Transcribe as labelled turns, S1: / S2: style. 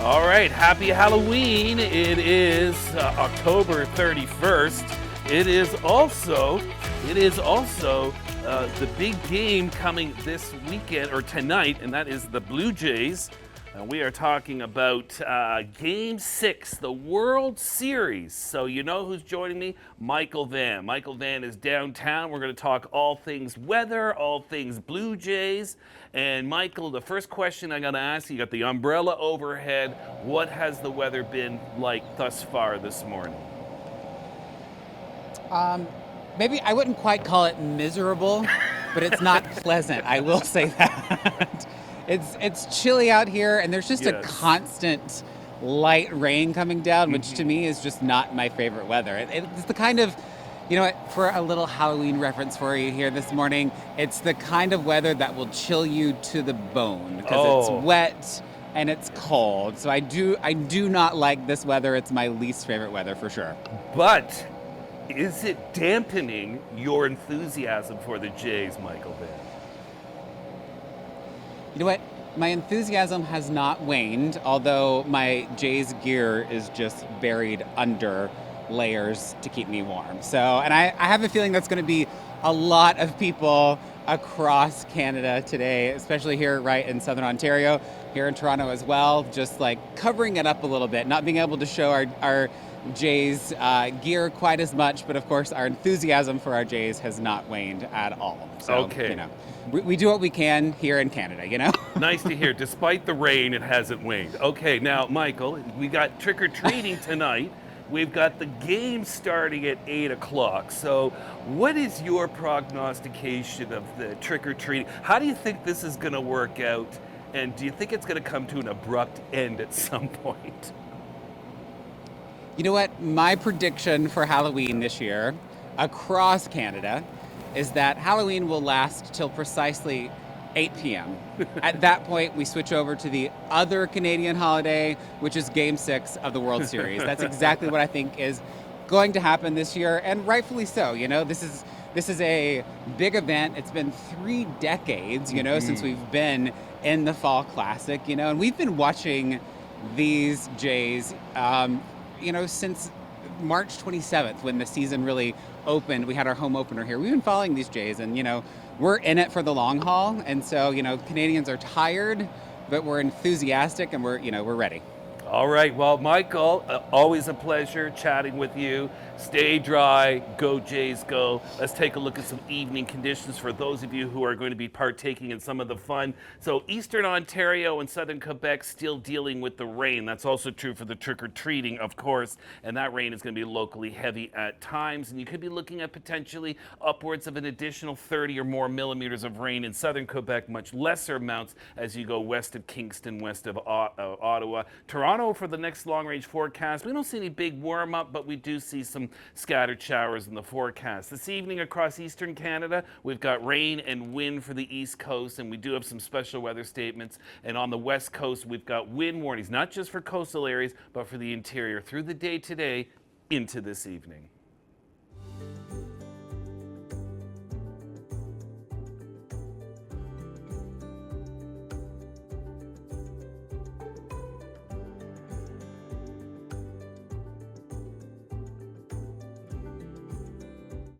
S1: All right, happy Halloween. It is October 31st. It is also the big game coming this weekend or tonight, and that is the Blue Jays. We are talking about Game 6, the World Series. So you know who's joining me? Michael Van. Michael Van is downtown. We're going to talk all things weather, all things Blue Jays. And Michael, the first question I got to ask you got the umbrella overhead. What has the weather been like thus far this morning?
S2: Maybe I wouldn't quite call it miserable, but it's not pleasant. I will say that. It's chilly out here, and there's just a
S1: Yes.
S2: constant light rain coming down, which to me is just not my favorite weather. It's the kind of, you know what, for a little Halloween reference for you here this morning, it's the kind of weather that will chill you to the bone because
S1: Oh.
S2: it's wet and it's cold. So I do not like this weather. It's my least favorite weather for sure.
S1: But is it dampening your enthusiasm for the Jays, Michael Van?
S2: You know what? My enthusiasm has not waned, although my Jays gear is just buried under layers to keep me warm. So, and I have a feeling that's going to be a lot of people across Canada today, especially here right in Southern Ontario, here in Toronto as well, just like covering it up a little bit, not being able to show our Jays gear quite as much, but of course our enthusiasm for our Jays has not waned at all. So,
S1: Okay.
S2: you know, we do what we can here in Canada, you know?
S1: Nice to hear. Despite the rain, it hasn't waned. Okay, now, Michael, we got trick-or-treating tonight. We've got the game starting at 8 o'clock. So what is your prognostication of the trick-or-treating? How do you think this is going to work out? And do you think it's going to come to an abrupt end at some point?
S2: You know what? My prediction for Halloween this year across Canada is that Halloween will last till precisely 8 p.m. At that point, we switch over to the other Canadian holiday, which is Game 6 of the World Series. That's exactly what I think is going to happen this year, and rightfully so. You know, this is a big event. It's been 3 decades, you know, since we've been in the Fall Classic, you know, and we've been watching these Jays, you know, since March 27th, when the season really opened. We had our home opener here. We've been following these Jays, and, you know, we're in it for the long haul. And so, you know, Canadians are tired, but we're enthusiastic and we're ready.
S1: All right. Well, Michael, always a pleasure chatting with you. Stay dry. Go Jays, go. Let's take a look at some evening conditions for those of you who are going to be partaking in some of the fun. So Eastern Ontario and Southern Quebec still dealing with the rain. That's also true for the trick-or-treating, of course. And that rain is going to be locally heavy at times. And you could be looking at potentially upwards of an additional 30 or more millimeters of rain in Southern Quebec, much lesser amounts as you go west of Kingston, west of Ottawa. Toronto, for the next long-range forecast, we don't see any big warm-up, but we do see some scattered showers in the forecast. This evening across eastern Canada, we've got rain and wind for the east coast, and we do have some special weather statements. And on the west coast, we've got wind warnings, not just for coastal areas, but for the interior through the day today into this evening.